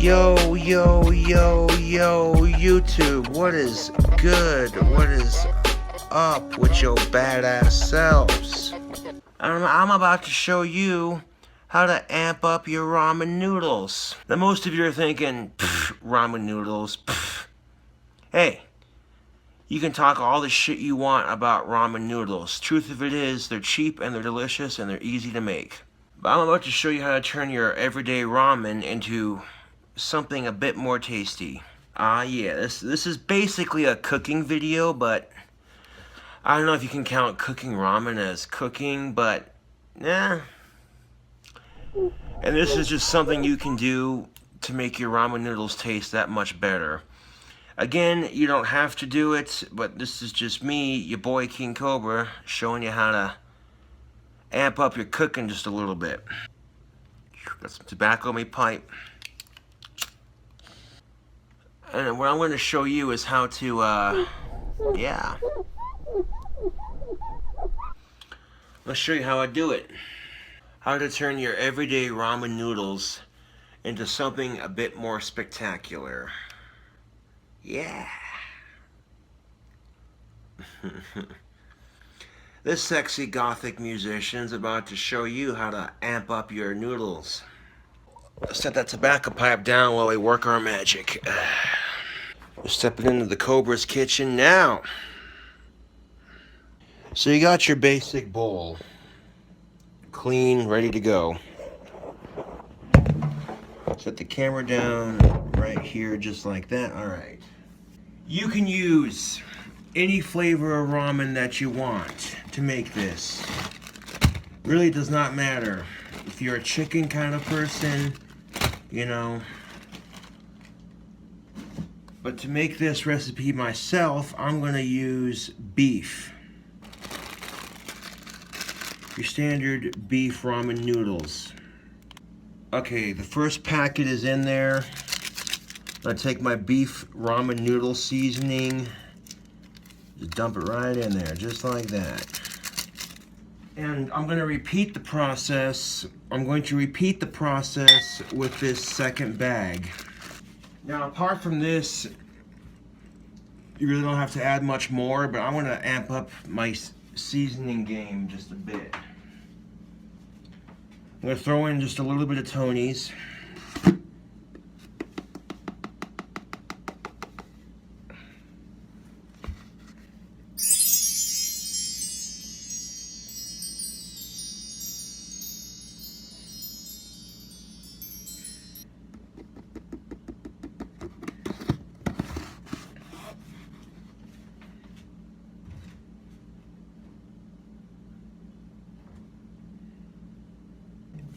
Yo, yo, yo, yo, YouTube, what is good? What is up with your badass selves? I'm about to show you how to amp up your ramen noodles. Now, most of you are thinking, ramen noodles, Hey, you can talk all the shit you want about ramen noodles. Truth of it is, they're cheap and they're delicious and they're easy to make. But I'm about to show you how to turn your everyday ramen into something a bit more tasty. Yeah, this is basically a cooking video, but I don't know if you can count cooking ramen as cooking, but And this is just something you can do to make your ramen noodles taste that much better. Again, you don't have to do it, but this is just me, your boy King Cobra, showing you how to amp up your cooking just a little bit. Got some tobacco in my pipe. And what I'm going to show you is how to, yeah. Let's show you how I do it. How to turn your everyday ramen noodles into something a bit more spectacular. Yeah. This sexy gothic musician's about to show you how to amp up your noodles. Let's set that tobacco pipe down while we work our magic. We're stepping into the Cobra's kitchen now. So you got your basic bowl. Clean, ready to go. Set the camera down right here just like that. Alright. You can use any flavor of ramen that you want to make this. Really does not matter. If you're a chicken kind of person, you know. But to make this recipe myself, I'm going to use beef. Your standard beef ramen noodles. Okay, the first packet is in there. I'm going to take my beef ramen noodle seasoning, just dump it right in there, just like that. And I'm going to repeat the process. I'm going to repeat the process with this second bag. Now, apart from this, you really don't have to add much more, but I want to amp up my seasoning game just a bit. I'm going to throw in just a little bit of Tony's.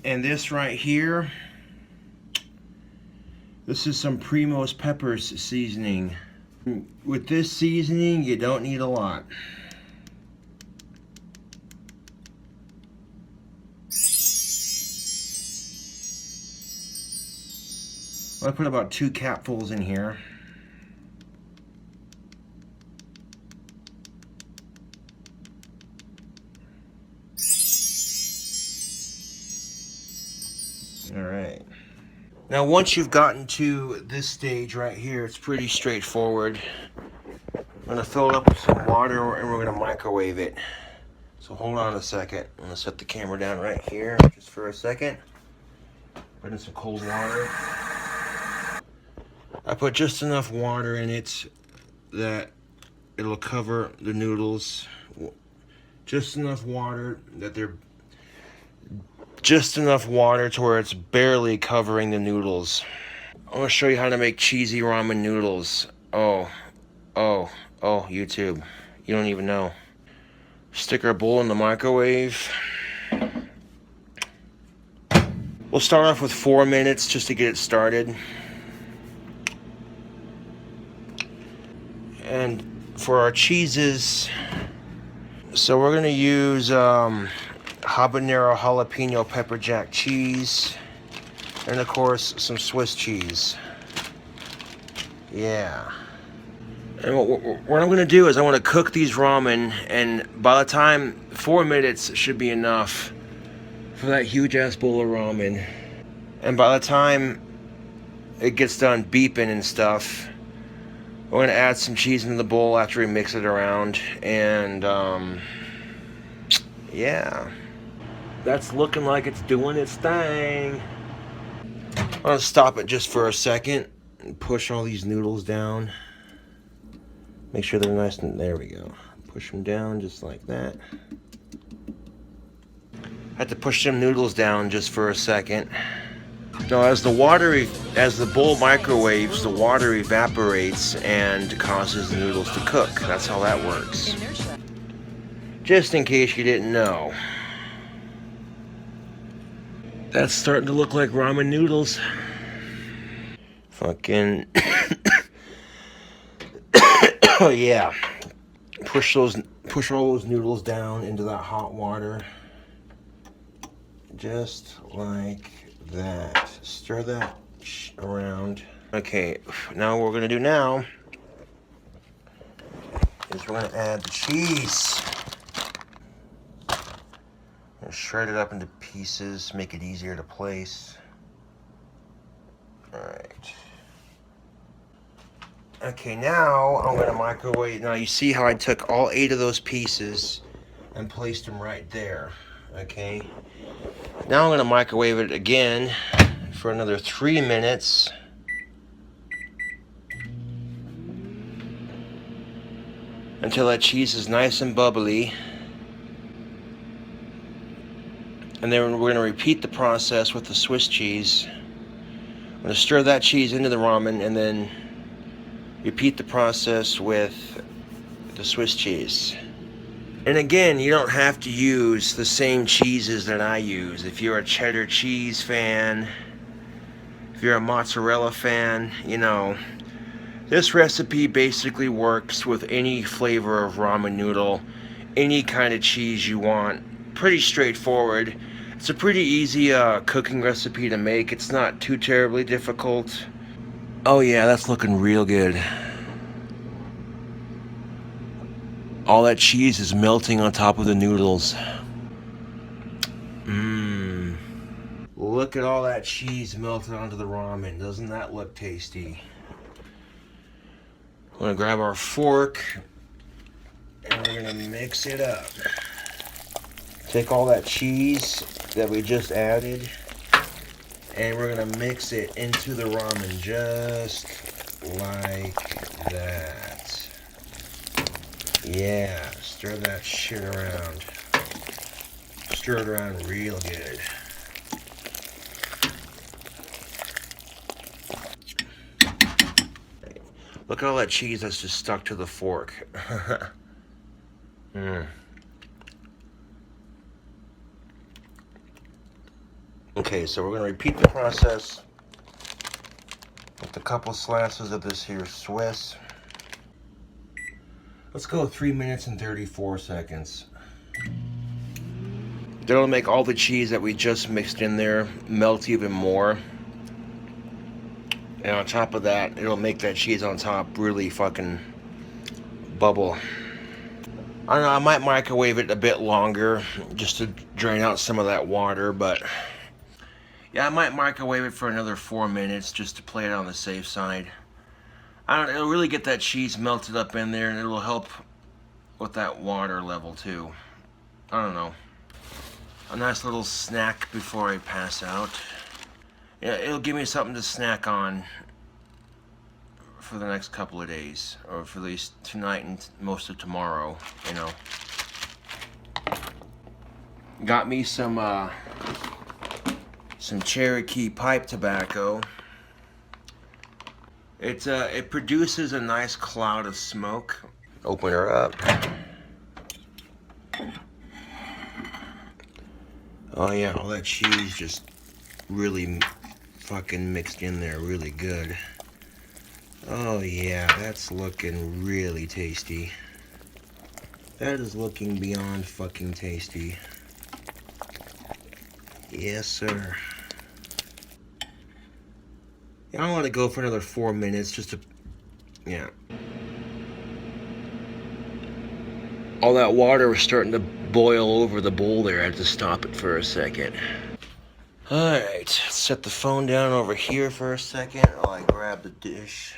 And this right here, this is some Primo's Peppers seasoning. With this seasoning, you don't need a lot. I'm gonna put about 2 capfuls in here. Alright. Now once you've gotten to this stage right here, it's pretty straightforward. I'm going to fill it up with some water and we're going to microwave it. So hold on a second. I'm going to set the camera down right here just for a second. Put in some cold water. I put just enough water in it that it'll cover the noodles. Just enough water that they're just enough water to where it's barely covering the noodles. I'm gonna show you how to make cheesy ramen noodles. Oh, YouTube. You don't even know. Stick our bowl in the microwave. We'll start off with 4 minutes just to get it started. And for our cheeses, so we're gonna use habanero jalapeno pepper jack cheese, and of course some Swiss cheese. Yeah. And what I'm gonna do is I want to cook these ramen, and by the time 4 minutes should be enough for that huge ass bowl of ramen. And by the time it gets done beeping and stuff, we're gonna add some cheese into the bowl after we mix it around, and yeah, that's looking like it's doing its thing. I'm gonna stop it just for a second and push all these noodles down. Make sure they're nice and there we go. Push them down just like that. I had to push them noodles down just for a second. Now, as the bowl microwaves, the water evaporates and causes the noodles to cook. That's how that works. Just in case you didn't know. That's starting to look like ramen noodles. Fucking. Oh yeah. Push all those noodles down into that hot water. Just like that. Stir that around. Okay, now what we're gonna do now is we're gonna add the cheese. And shred it up into pieces, make it easier to place. Alright. Okay, now I'm gonna microwave. Now you see how I took all 8 of those pieces and placed them right there. Okay. Now I'm gonna microwave it again for another 3 minutes. Until that cheese is nice and bubbly. And then we're gonna repeat the process with the Swiss cheese. I'm gonna stir that cheese into the ramen and then repeat the process with the Swiss cheese. And again, you don't have to use the same cheeses that I use. If you're a cheddar cheese fan, if you're a mozzarella fan, you know, this recipe basically works with any flavor of ramen noodle, any kind of cheese you want. Pretty straightforward. It's a pretty easy cooking recipe to make. It's not too terribly difficult. Oh yeah, that's looking real good. All that cheese is melting on top of the noodles. Mmm. Look at all that cheese melted onto the ramen. Doesn't that look tasty? We're gonna grab our fork and we're gonna mix it up. Take all that cheese that we just added and we're gonna mix it into the ramen just like that. Yeah, stir that shit around. Stir it around real good. Look at all that cheese that's just stuck to the fork. Okay, so we're going to repeat the process with a couple slices of this here Swiss. Let's go 3 minutes and 34 seconds. That'll make all the cheese that we just mixed in there melt even more. And on top of that, it'll make that cheese on top really fucking bubble. I don't know, I might microwave it a bit longer just to drain out some of that water, but yeah, I might microwave it for another 4 minutes just to play it on the safe side. It'll really get that cheese melted up in there and it'll help with that water level too. I don't know. A nice little snack before I pass out. Yeah, it'll give me something to snack on for the next couple of days, or for at least tonight and most of tomorrow, you know. Got me some Cherokee pipe tobacco. It produces a nice cloud of smoke. Open her up. Oh yeah, all that cheese just really fucking mixed in there really good. Oh yeah, that's looking really tasty. That is looking beyond fucking tasty. Yes, sir. Yeah, I want to go for another 4 minutes just to, yeah. All that water was starting to boil over the bowl there. I had to stop it for a second. Alright, set the phone down over here for a second while I grab the dish.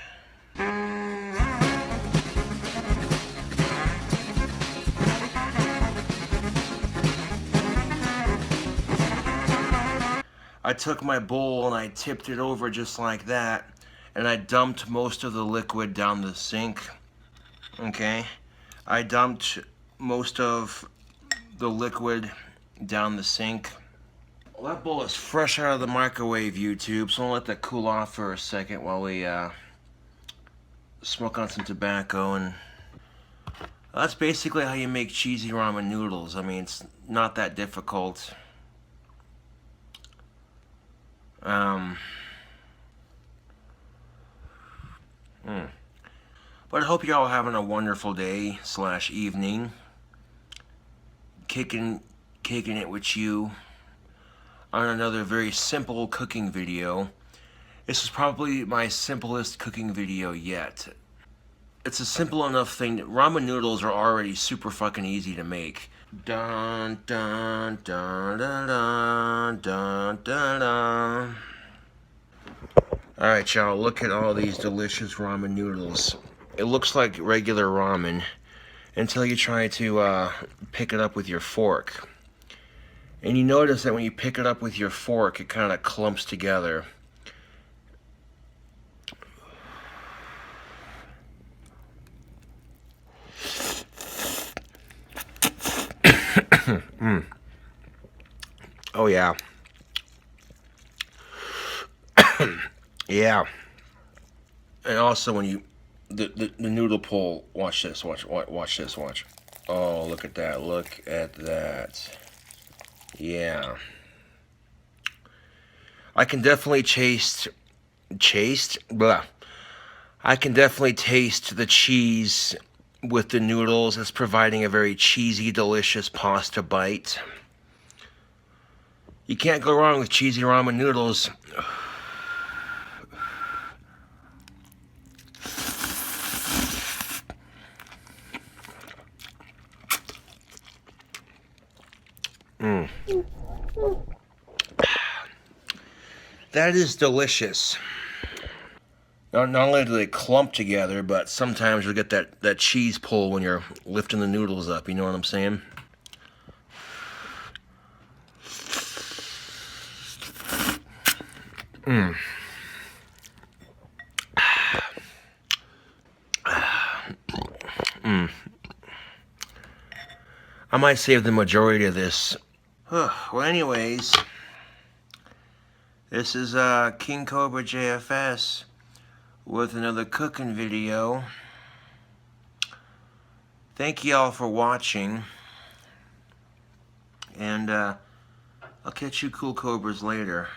I took my bowl and I tipped it over just like that, and I dumped most of the liquid down the sink. Okay? I dumped most of the liquid down the sink. Well, that bowl is fresh out of the microwave, YouTube, so I'll let that cool off for a second while we smoke on some tobacco. And that's basically how you make cheesy ramen noodles. I mean, it's not that difficult. But I hope you're all having a wonderful day / evening. Kicking it with you on another very simple cooking video. This is probably my simplest cooking video yet. It's a simple enough thing. Ramen noodles are already super fucking easy to make. Dun dun dun dun dun dun dun dun. Alright, y'all, look at all these delicious ramen noodles. It looks like regular ramen until you try to pick it up with your fork. And you notice that when you pick it up with your fork, it kind of clumps together. Oh yeah. Yeah. And also when you the noodle pull, watch this, watch this, watch. Oh, look at that. Look at that. Yeah. I can definitely I can definitely taste the cheese with the noodles. It's providing a very cheesy, delicious pasta bite. You can't go wrong with cheesy ramen noodles. That is delicious. Not only do they clump together, but sometimes you'll get that cheese pull when you're lifting the noodles up. You know what I'm saying? I might save the majority of this. Well, anyways, this is King Cobra JFS with another cooking video. Thank you all for watching, and I'll catch you cool cobras later.